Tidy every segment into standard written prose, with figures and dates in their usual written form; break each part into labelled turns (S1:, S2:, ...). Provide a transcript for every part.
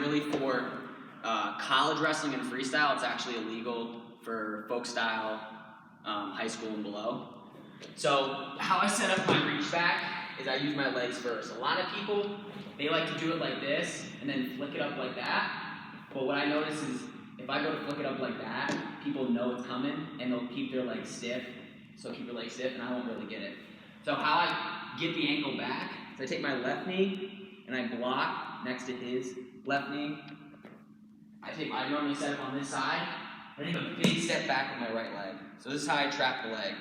S1: really for college wrestling and freestyle. It's actually illegal for folk style, high school and below. So how I set up my reach back is I use my legs first. A lot of people, they like to do it like this and then flick it up like that. But what I notice is if I go to flick it up like that, people know it's coming and they'll keep their legs stiff. So keep your legs stiff and I won't really get it. So how I get the ankle back is I take my left knee and I block next to his left knee. I normally set it on this side. I take a big step back with my right leg. So this is how I trap the leg.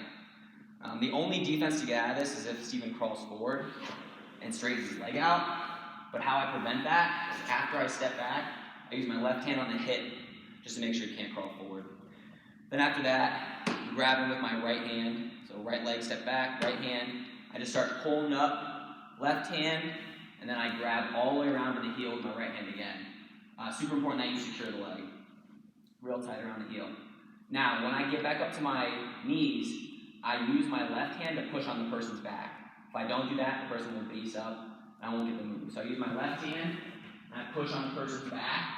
S1: The only defense to get out of this is if Steven crawls forward and straightens his leg out. But how I prevent that is after I step back, I use my left hand on the hip just to make sure he can't crawl forward. Then after that, I grab him with my right hand. So right leg, step back, right hand. I just start pulling up, left hand, and then I grab all the way around to the heel with my right hand again. Super important that you secure the leg. Real tight around the heel. Now, when I get back up to my knees, I use my left hand to push on the person's back. If I don't do that, the person will base up, and I won't get the move. So I use my left hand, and I push on the person's back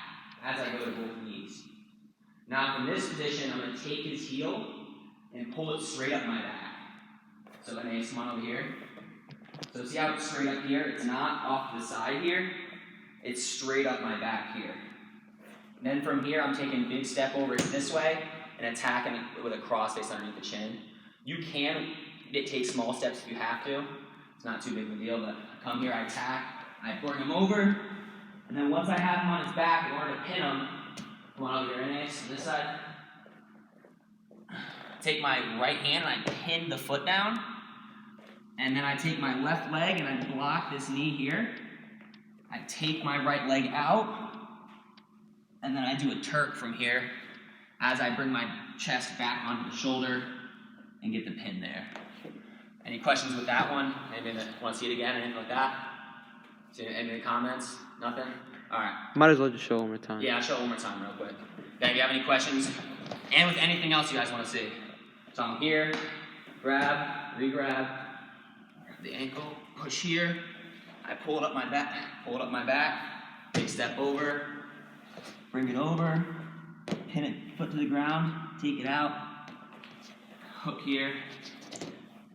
S1: as I go to both knees. Now, from this position, I'm going to take his heel and pull it straight up my back. So let me come on over here. So see how it's straight up here? It's not off to the side here. It's straight up my back here. And then from here, I'm taking a big step over this way and attacking it with a cross face underneath the chin. You can take small steps if you have to. It's not too big of a deal, but I come here, I attack, I bring him over, and then once I have him on his back, in order to pin him, come on over here, Ines, on this side. Take my right hand and I pin the foot down, and then I take my left leg and I block this knee here. I take my right leg out, and then I do a Turk from here as I bring my chest back onto the shoulder and get the pin there. Any questions with that one? Anybody that want to see it again? Anything like that? See any comments? Nothing? All right.
S2: Might as well just show it one more time.
S1: Yeah, I'll show it one more time real quick. Then if you have any questions, and with anything else you guys want to see. So I'm here, grab, re-grab, grab the ankle, push here, I pull it up my back, big step over, bring it over, pin it, foot to the ground, take it out, hook here,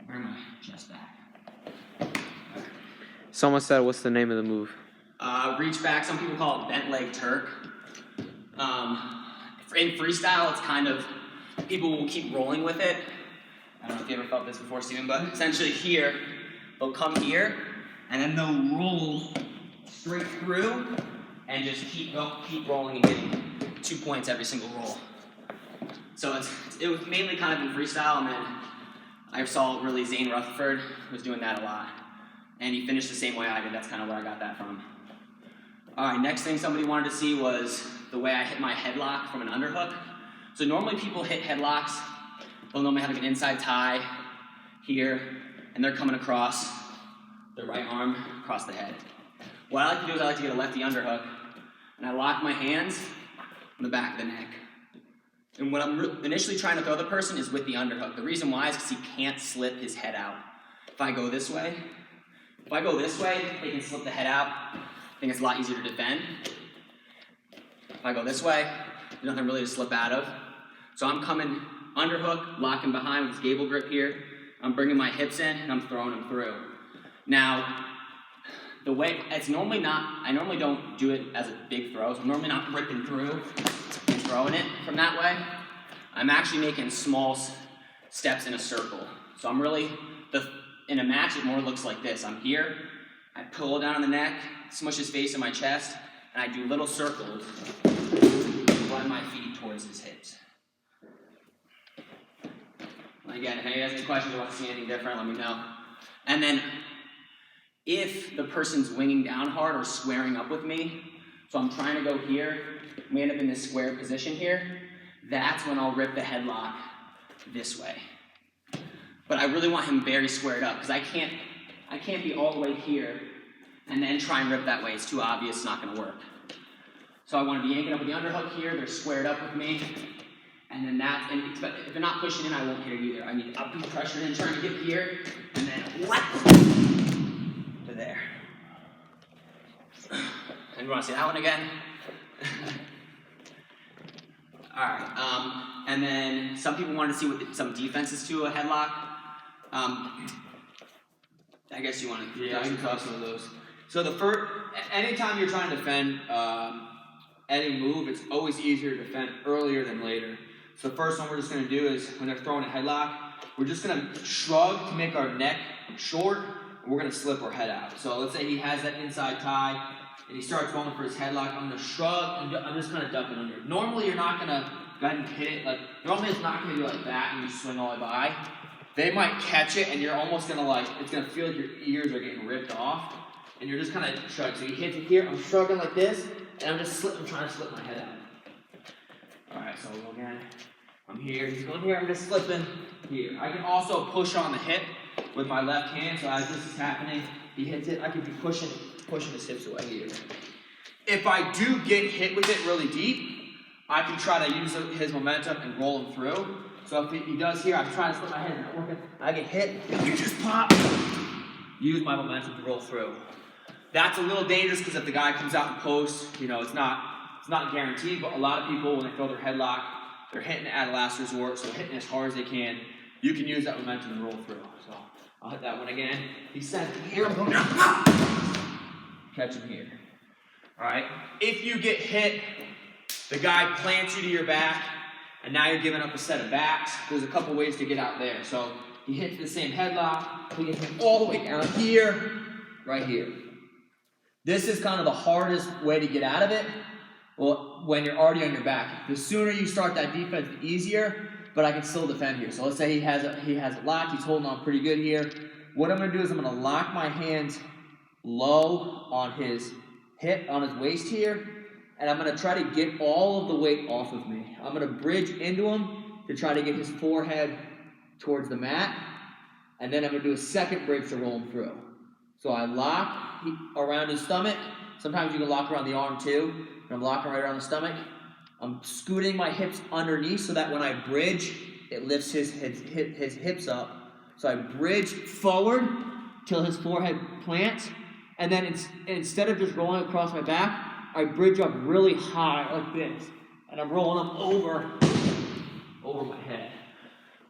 S1: bring my chest back.
S2: Someone said, what's the name of the move?
S1: Reach back, some people call it bent leg Turk. In freestyle, it's kind of, people will keep rolling with it. I don't know if you ever felt this before, Steven, but essentially here, they'll come here, and then they'll roll straight through, and just keep rolling and getting 2 points every single roll. So it was mainly kind of in freestyle, and then I saw really Zane Rutherford was doing that a lot. And he finished the same way I did. That's kind of where I got that from. All right, next thing somebody wanted to see was the way I hit my headlock from an underhook. So normally people hit headlocks. They'll normally have like an inside tie here, and they're coming across their right arm across the head. What I like to do is I like to get a lefty underhook, and I lock my hands on the back of the neck. And what I'm initially trying to throw the person is with the underhook. The reason why is because he can't slip his head out. If I go this way, they can slip the head out. I think it's a lot easier to defend. If I go this way, there's nothing really to slip out of. So I'm coming underhook, locking behind with this gable grip here. I'm bringing my hips in, and I'm throwing them through. Now, the way, it's normally not, I normally don't do it as a big throw, so I'm normally not ripping through and throwing it from that way. I'm actually making small steps in a circle. So I'm really, in a match, it more looks like this. I'm here, I pull down on the neck, smush his face in my chest, and I do little circles, run my feet towards his hips. Again, if anybody has any questions or wants to see anything different, let me know. And then, if the person's winging down hard or squaring up with me, so I'm trying to go here, we end up in this square position here, that's when I'll rip the headlock this way. But I really want him very squared up, because I can't be all the way here and then try and rip that way. It's too obvious, it's not going to work. So I want to be yanking up with the underhook here, they're squared up with me, and then if they're not pushing in, I won't hit it either. I need to up and pressure in, trying to get here, and then whack to there. And you want to see that one again? All right. And then some people wanted to see some defenses to a headlock. I guess you want to.
S3: Yeah, I can talk some of those. So anytime you're trying to defend any move, it's always easier to defend earlier than later. So the first one we're just going to do is when they're throwing a headlock, we're just going to shrug to make our neck short, and we're going to slip our head out. So let's say he has that inside tie, and he starts going for his headlock. I'm going to shrug, and I'm just kind of ducking under. Normally, you're not going to go ahead and hit it. Normally, it's not going to be like that, and you swing all the way by. They might catch it, and you're almost going to it's going to feel like your ears are getting ripped off, and you're just kind of shrugging. So he hits it here, I'm shrugging like this, and I'm trying to slip my head out. Alright, so we'll go again. I'm here, he's going here, I'm just slipping here. I can also push on the hip with my left hand, so as this is happening, he hits it, I can be pushing his hips away here. If I do get hit with it really deep, I can try to use his momentum and roll him through. So if he does here, I'm trying to slip my head, not working, I get hit, you just pop, use my momentum to roll through. That's a little dangerous because if the guy comes out in post, it's not guaranteed, but a lot of people, when they throw their headlock, they're hitting at a last resort, so they're hitting as hard as they can. You can use that momentum and roll through. So I'll hit that one again. He's sent here, I'm going down. Catch him here. All right. If you get hit, the guy plants you to your back, and now you're giving up a set of backs. There's a couple ways to get out there. So he hits the same headlock, he gets him all the way down here, right here. This is kind of the hardest way to get out of it. Well, when you're already on your back. The sooner you start that defense, the easier, but I can still defend here. So let's say he has it locked, he's holding on pretty good here. What I'm gonna do is I'm gonna lock my hands low on his hip, on his waist here, and I'm gonna try to get all of the weight off of me. I'm gonna bridge into him to try to get his forehead towards the mat, and then I'm gonna do a second bridge to roll him through. So I lock around his stomach. Sometimes you can lock around the arm too. And I'm locking right around the stomach. I'm scooting my hips underneath so that when I bridge, it lifts his hips up. So I bridge forward till his forehead plants. And then instead of just rolling across my back, I bridge up really high like this. And I'm rolling them over my head.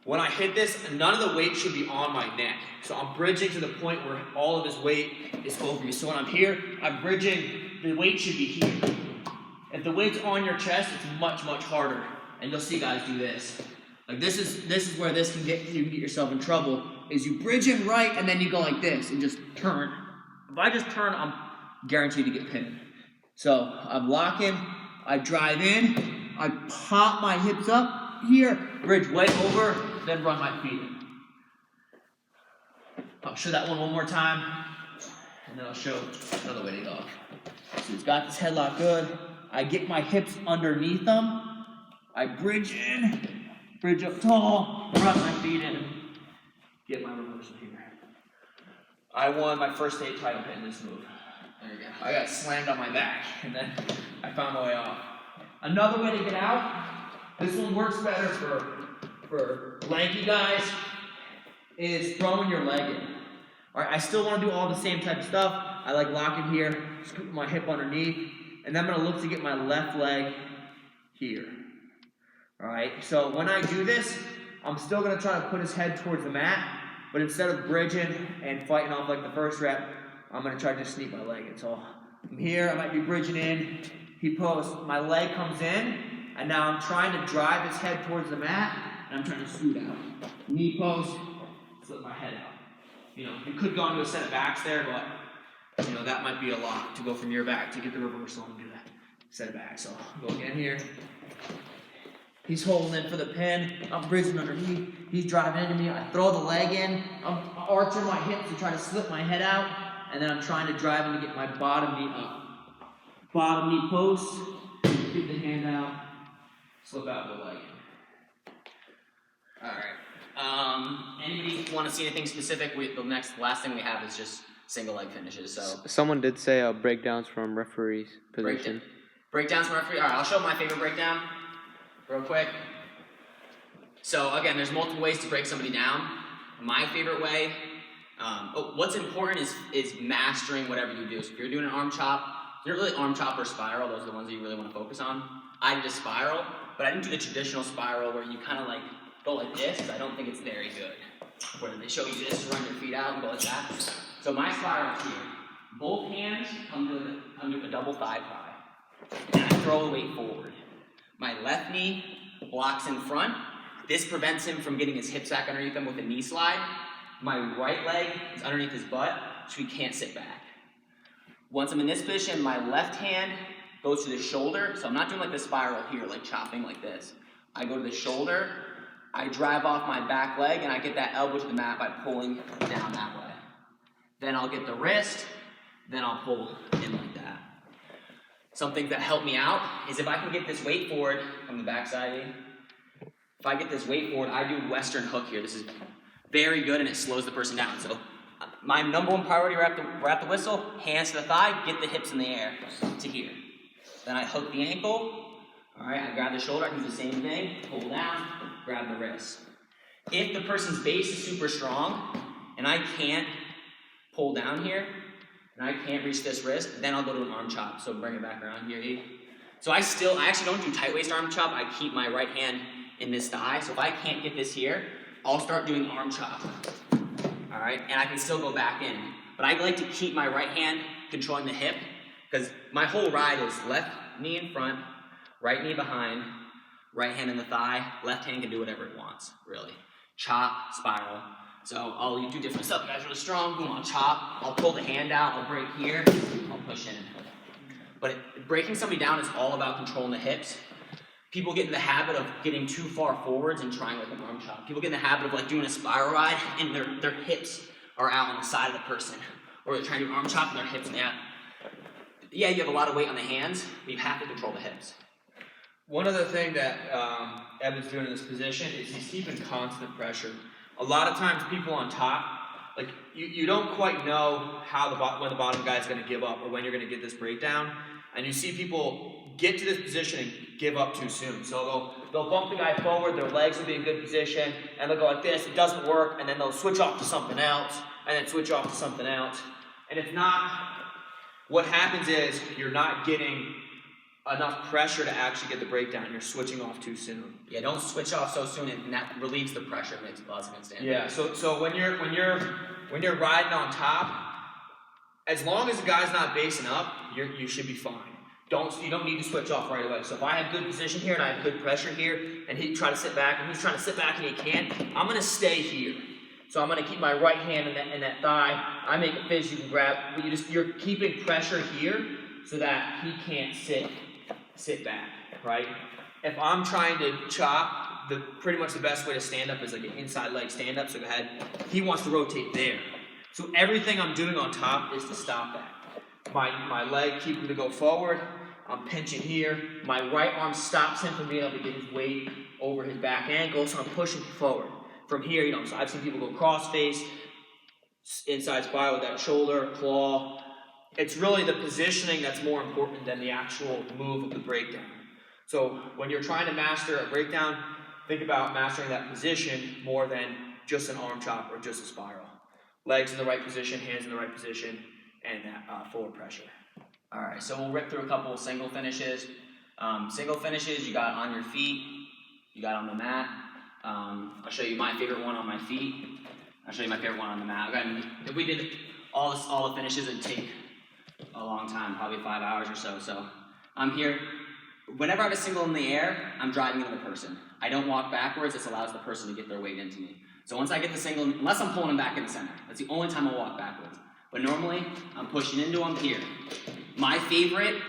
S3: When I hit this, none of the weight should be on my neck. So I'm bridging to the point where all of his weight is over me. So when I'm here, I'm bridging, the weight should be here. If the weight's on your chest, it's much, much harder. And you'll see guys do this. Like this is where you can get yourself in trouble, is you bridge him right and then you go like this and just turn. If I just turn, I'm guaranteed to get pinned. So I'm locking, I drive in, I pop my hips up here, bridge way over, then run my feet in. I'll show that one more time, and then I'll show another way to go. So he's got this headlock good. I get my hips underneath him. I bridge in, bridge up tall, run my feet in, get my reversal here. I won my first state title in this move. There you go. I got slammed on my back, and then I found my way off. Another way to get out, this one works better for lanky guys, is throwing your leg in. All right, I still want to do all the same type of stuff. I like locking here, scooping my hip underneath, and then I'm going to look to get my left leg here. All right, so when I do this, I'm still going to try to put his head towards the mat, but instead of bridging and fighting off like the first rep, I'm going to try to just sneak my leg in. So I'm here, I might be bridging in, he posts, my leg comes in, and now I'm trying to drive his head towards the mat, and I'm trying to scoot out. Knee post, slip my head out. You could go into a set of backs there, but that might be a lot to go from your back to get the reversal and do that set of backs. So I'll go again here. He's holding in for the pin. I'm bridging underneath. He's driving into me. I throw the leg in. I'm arching my hips to try to slip my head out, and then I'm trying to drive him to get my bottom knee up. Bottom knee post. Get the hand out. Slip out the leg. All right. Anybody want to see anything specific? The last thing we have is just single leg finishes. So
S2: someone did say breakdowns from referee's position.
S1: Breakdowns from referee. All right, I'll show my favorite breakdown real quick. So again, there's multiple ways to break somebody down. My favorite way. What's important is mastering whatever you do. So if you're doing an arm chop, they're really arm chop or spiral. Those are the ones that you really want to focus on. I did a spiral, but I didn't do the traditional spiral where you kind of like go like this, because I don't think it's very good. Where they show you this to run your feet out and go like that. So my spiral is here. Both hands come to a double thigh ply, and I throw the weight forward. My left knee blocks in front. This prevents him from getting his hips back underneath him with a knee slide. My right leg is underneath his butt, so he can't sit back. Once I'm in this position, my left hand goes to the shoulder, so I'm not doing like the spiral here, like chopping like this. I go to the shoulder, I drive off my back leg, and I get that elbow to the mat by pulling down that way. Then I'll get the wrist, then I'll pull in like that. Something that helped me out is if I can get this weight forward from the backside, if I get this weight forward, I do Western hook here. This is very good, and it slows the person down. So my number one priority right at the whistle, hands to the thigh, get the hips in the air to here. Then I hook the ankle. All right, I grab the shoulder, I can do the same thing, pull down, grab the wrist. If the person's base is super strong, and I can't pull down here, and I can't reach this wrist, then I'll go to an arm chop. So bring it back around here, E. So I actually don't do tight waist arm chop, I keep my right hand in this thigh. So if I can't get this here, I'll start doing arm chop. All right, and I can still go back in. But I like to keep my right hand controlling the hip, because my whole ride is left knee in front, right knee behind, right hand in the thigh, left hand can do whatever it wants, really. Chop, spiral. So I'll do different stuff. You guys are really strong, boom, I'll chop, I'll pull the hand out, I'll break here, I'll push in. But breaking somebody down is all about controlling the hips. People get in the habit of getting too far forwards and trying like an arm chop. People get in the habit of like doing a spiral ride and their hips are out on the side of the person. Or they're trying to do an arm chop and their hips in the out. Yeah, you have a lot of weight on the hands, but you have to control the hips.
S3: One other thing that Evan's doing in this position is he's keeping constant pressure. A lot of times people on top, like you don't quite know when the bottom guy is going to give up or when you're going to get this breakdown. And you see people get to this position and give up too soon. So they'll bump the guy forward, their legs will be in good position, and they'll go like this, it doesn't work, and then they'll switch off to something else, and then switch off to something else. And it's not, what happens is you're not getting enough pressure to actually get the breakdown. You're switching off too soon.
S1: Yeah, don't switch off so soon, and that relieves the pressure, makes it less instant.
S3: Yeah, so when you're riding on top, as long as the guy's not basing up, you should be fine. You don't need to switch off right away. So if I have good position here and I have good pressure here, and he try to sit back, and he's trying to sit back and he can't, I'm gonna stay here. So I'm gonna keep my right hand in that thigh. I make a fist you can grab, but you're keeping pressure here so that he can't sit back, right? If I'm trying to chop, pretty much the best way to stand up is like an inside leg stand up. So go ahead. He wants to rotate there. So everything I'm doing on top is to stop that. My leg keep him to go forward. I'm pinching here. My right arm stops him from being able to get his weight over his back ankle, so I'm pushing forward. From here, so I've seen people go cross face, inside spiral with that shoulder, claw. It's really the positioning that's more important than the actual move of the breakdown. So when you're trying to master a breakdown, think about mastering that position more than just an arm chop or just a spiral. Legs in the right position, hands in the right position, and that forward pressure.
S1: All right, so we'll rip through a couple of single finishes. Single finishes, you got on your feet, you got on the mat. I'll show you my favorite one on my feet. I'll show you my favorite one on the mat. If we did all the finishes, it'd take a long time, probably 5 hours or so. So I'm here. Whenever I have a single in the air, I'm driving into the person. I don't walk backwards. This allows the person to get their weight into me. So once I get the single, unless I'm pulling them back in the center, that's the only time I'll walk backwards. But normally, I'm pushing into them here. My favorite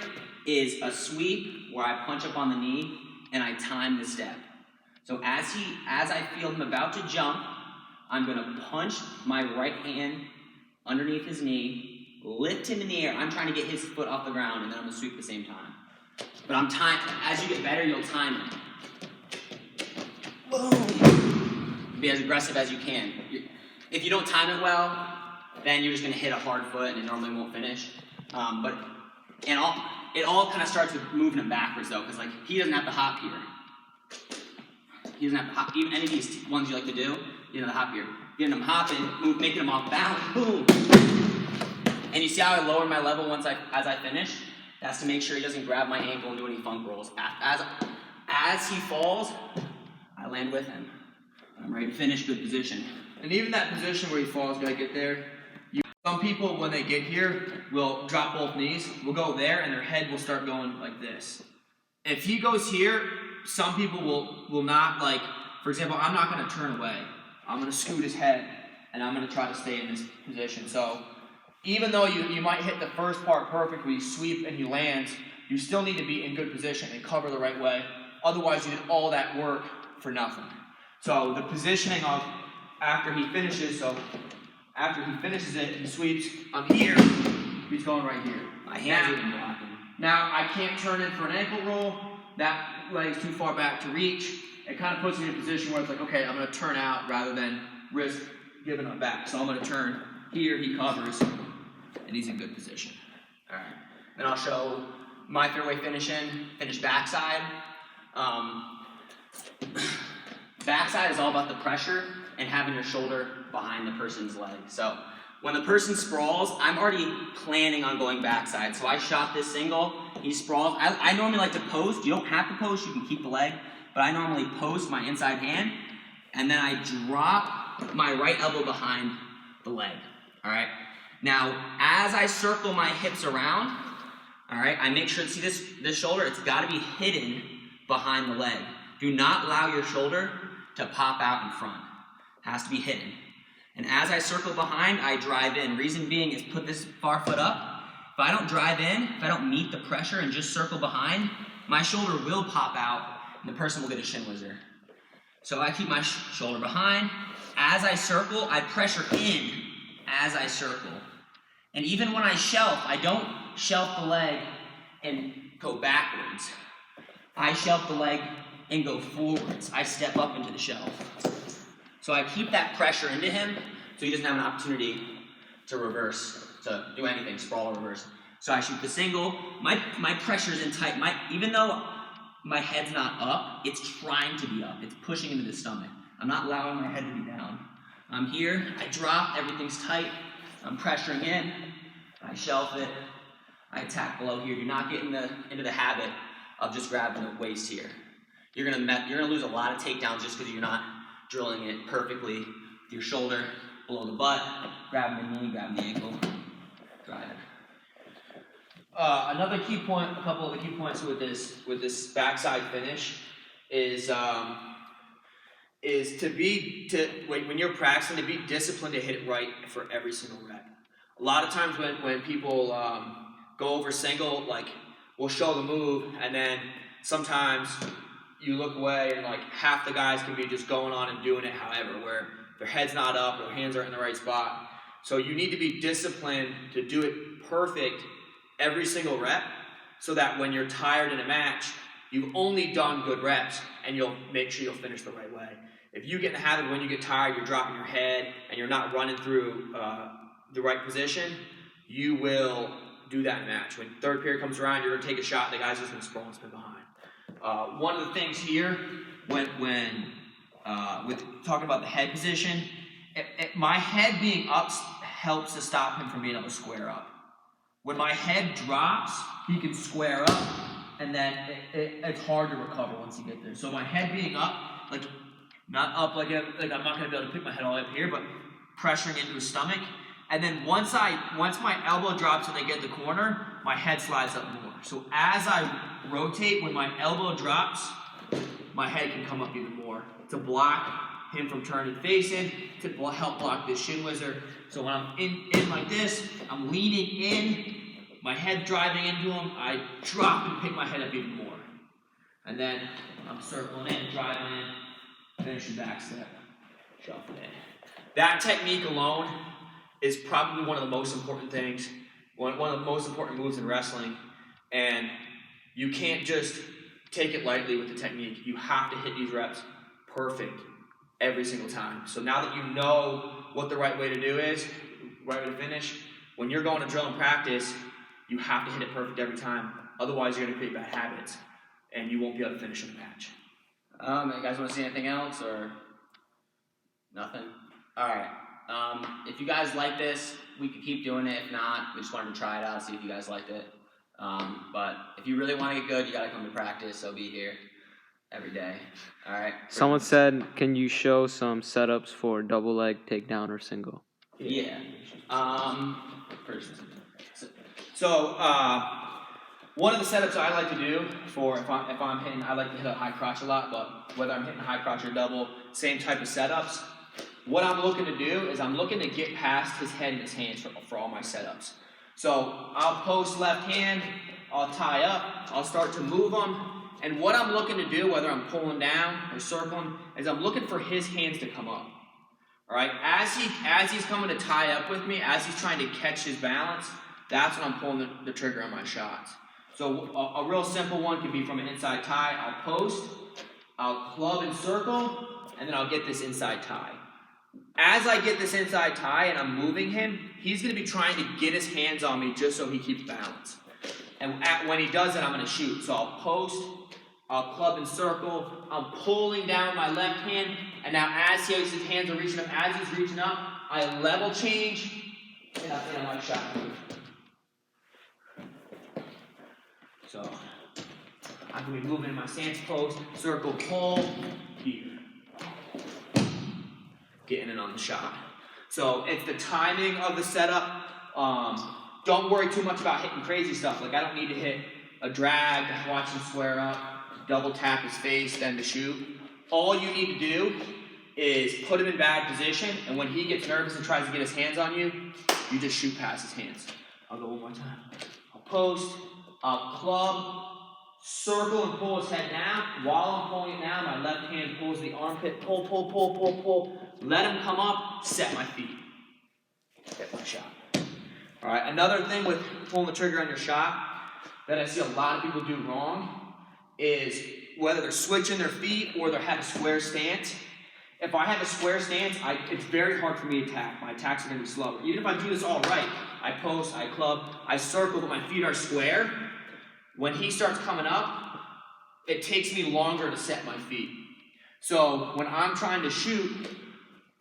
S1: is a sweep where I punch up on the knee and I time the step. So as I feel him about to jump, I'm gonna punch my right hand underneath his knee, lift him in the air. I'm trying to get his foot off the ground, and then I'm gonna sweep at the same time. But as you get better, you'll time it. Boom! Be as aggressive as you can. If you don't time it well, then you're just gonna hit a hard foot and it normally won't finish. It all kind of starts with moving him backwards though, because like he doesn't have to hop here. He doesn't have to hop. Even any of these ones you like to do, you know, the hop here. Getting him hopping, making him off balance, boom. And you see how I lower my level as I finish? That's to make sure he doesn't grab my ankle and do any funk rolls. As he falls, I land with him. I'm ready to finish, good position.
S3: And even that position where he falls, gotta get there. Some people, when they get here, will drop both knees, will go there, and their head will start going like this. If he goes here, some people will not, like, for example, I'm not gonna turn away. I'm gonna scoot his head, and I'm gonna try to stay in this position. So even though you might hit the first part perfectly, you sweep and he lands, you still need to be in good position and cover the right way. Otherwise, you did all that work for nothing. So the positioning of after he finishes it, he sweeps, I'm here, he's going right here.
S1: My hands are even blocking.
S3: Now, I can't turn in for an ankle roll. That leg's too far back to reach. It kind of puts me in a position where it's like, okay, I'm going to turn out rather than risk giving him back. So I'm going to turn here, he covers, and he's in good position.
S1: All right. Then I'll show my fairway finish backside. Backside is all about the pressure and having your shoulder behind the person's leg. So when the person sprawls, I'm already planning on going backside. So I shot this single, he sprawls. I normally like to post. You don't have to post, you can keep the leg, but I normally post my inside hand, and then I drop my right elbow behind the leg, all right? Now, as I circle my hips around, all right, I make sure to see this shoulder, it's gotta be hidden behind the leg. Do not allow your shoulder to pop out in front. It has to be hidden. And as I circle behind, I drive in. Reason being is put this far foot up. If I don't drive in, if I don't meet the pressure and just circle behind, my shoulder will pop out and the person will get a shin whizzer. So I keep my shoulder behind. As I circle, I pressure in as I circle. And even when I shelf, I don't shelf the leg and go backwards. I shelf the leg and go forwards. I step up into the shelf. So I keep that pressure into him so he doesn't have an opportunity to reverse, to do anything, sprawl or reverse. So I shoot the single. My pressure's in tight. Even though my head's not up, it's trying to be up. It's pushing into the stomach. I'm not allowing my head to be down. I'm here, I drop, everything's tight. I'm pressuring in, I shelf it, I attack below here. Do not get into the habit of just grabbing the waist here. You're gonna lose a lot of takedowns just because you're not drilling it perfectly with your shoulder below the butt, grabbing the knee, grabbing the ankle, drive it.
S3: Another key point, a couple of the key points with this backside finish is when you're practicing, to be disciplined to hit it right for every single rep. A lot of times when people go over single, like we'll show the move, and then sometimes you look away and like half the guys can be just going on and doing it however, where their head's not up, their hands aren't in the right spot. So you need to be disciplined to do it perfect every single rep, so that when you're tired in a match, you've only done good reps and you'll make sure you'll finish the right way. If you get in the habit when you get tired, you're dropping your head and you're not running through the right position, you will do that in match. When third period comes around, you're gonna take a shot, the guy's just gonna sprawl and spin behind. One of the things here, when with talking about the head position, my head being up helps to stop him from being able to square up. When my head drops, he can square up, and then it's hard to recover once you get there. So my head being up, like not up like I'm not gonna be able to pick my head all the way up here, but pressuring into his stomach. And then once my elbow drops and I get the corner, my head slides up more. So as I rotate, when my elbow drops, my head can come up even more to block him from turning facing, to help block this shin whizzer. So when I'm in like this, I'm leaning in, my head driving into him, I drop and pick my head up even more. And then I'm circling in, driving in, finishing back step, shuffling in. That technique alone is probably one of the most important things, one of the most important moves in wrestling. And you can't just take it lightly with the technique. You have to hit these reps perfect every single time. So now that you know what the right way to do is, right way to finish, when you're going to drill and practice, you have to hit it perfect every time. Otherwise, you're going to create bad habits, and you won't be able to finish in the match.
S1: You guys want to see anything else, or nothing? All right. If you guys like this, we could keep doing it. If not, we just wanted to try it out, see if you guys liked it. But if you really want to get good, you gotta come to practice. So be here every day. All right.
S2: Someone said, can you show some setups for double leg, takedown, or single?
S1: Yeah. First.
S3: So one of the setups I like to do for if I'm hitting, I like to hit a high crotch a lot, but whether I'm hitting a high crotch or double, same type of setups. What I'm looking to do is I'm looking to get past his head and his hands for all my setups. So I'll post left hand, I'll tie up, I'll start to move them, and what I'm looking to do, whether I'm pulling down or circling, is I'm looking for his hands to come up. All right, as he's coming to tie up with me, as he's trying to catch his balance, that's when I'm pulling the trigger on my shots. So a real simple one could be from an inside tie. I'll post, I'll club and circle, and then I'll get this inside tie. As I get this inside tie and I'm moving him, he's going to be trying to get his hands on me just so he keeps balance. And when he does it, I'm going to shoot. So I'll post, I'll club and circle, I'm pulling down my left hand, and now as his hands are reaching up, as he's reaching up, I level change, and I'm my shot move. So I'm going to be moving in my stance post, circle, pull, here. Getting it on the shot. So it's the timing of the setup. Don't worry too much about hitting crazy stuff. Like I don't need to hit a drag, watch him square up, double tap his face, then to shoot. All you need to do is put him in bad position, and when he gets nervous and tries to get his hands on you, you just shoot past his hands. I'll go one more time. I'll post, I'll club, circle and pull his head down. While I'm pulling it down, my left hand pulls the armpit, pull, pull, pull, pull, pull. Let him come up, set my feet. Get my shot. All right, another thing with pulling the trigger on your shot that I see a lot of people do wrong is whether they're switching their feet or they have a square stance. If I have a square stance, it's very hard for me to attack. My attacks are going to be slower. Even if I do this all right, I post, I club, I circle, but my feet are square. When he starts coming up, it takes me longer to set my feet. So when I'm trying to shoot,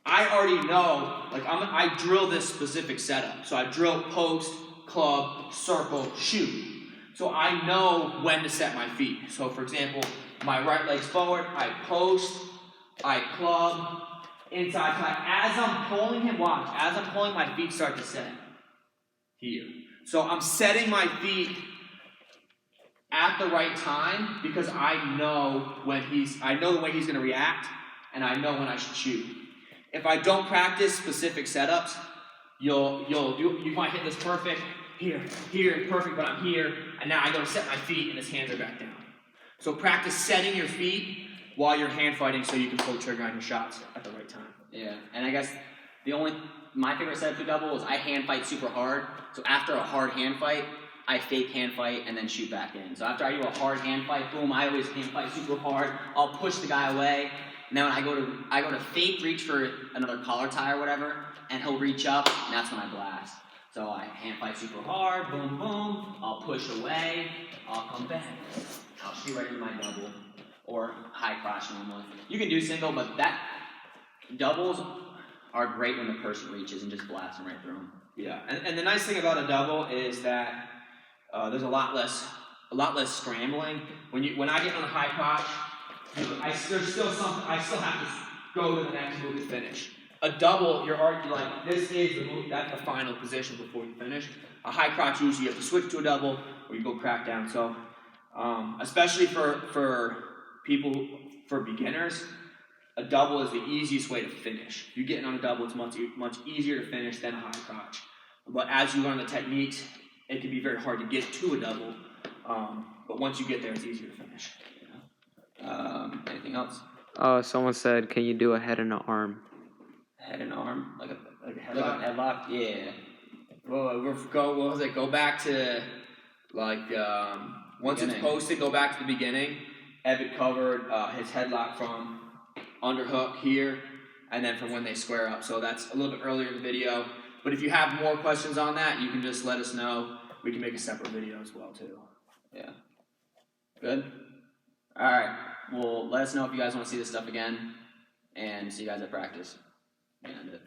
S3: I already know, like I drill this specific setup. So I drill post, club, circle, shoot. So I know when to set my feet. So for example, my right leg's forward, I post, I club, inside tie. As I'm pulling him, watch, as I'm pulling, my feet start to set here. So I'm setting my feet at the right time because I know the way he's going to react, and I know when I should shoot. If I don't practice specific setups, you might hit this perfect, here, perfect, but I'm here, and now I go to set my feet and his hands are back down. So practice setting your feet while you're hand fighting so you can pull the trigger on your shots at the right time.
S1: Yeah, and I guess my favorite setup to double is I hand fight super hard. So after a hard hand fight, I fake hand fight and then shoot back in. So after I do a hard hand fight, boom, I always hand fight super hard. I'll push the guy away. And then when I go to fake reach for another collar tie or whatever, and he'll reach up, and that's when I blast. So I hand fight super hard, boom, boom. I'll push away. I'll come back. I'll shoot right into my double or high crotch normally. You can do single, but doubles are great when the person reaches and just blast them right through them.
S3: Yeah, and the nice thing about a double is that there's a lot less scrambling. When I get on a high crotch, I still have to go to the next move to finish. A double, you're already like, this is the move, that's the final position before you finish. A high crotch, usually you have to switch to a double or you go crack down. So, especially for people, for beginners, a double is the easiest way to finish. If you're getting on a double, it's much easier to finish than a high crotch. But as you learn the techniques, it can be very hard to get to a double. But once you get there, it's easier to finish.
S1: Anything else?
S2: Someone said, can you do a head and an arm?
S1: Head and arm, like a headlock. Headlock, yeah.
S3: Well, what was it? Go back to once it's posted, go back to the beginning. Evan covered his headlock from underhook here, and then from when they square up. So that's a little bit earlier in the video. But if you have more questions on that, you can just let us know. We can make a separate video as well too.
S1: Yeah. Good. All right. Well, let us know if you guys want to see this stuff again, and see you guys at practice. And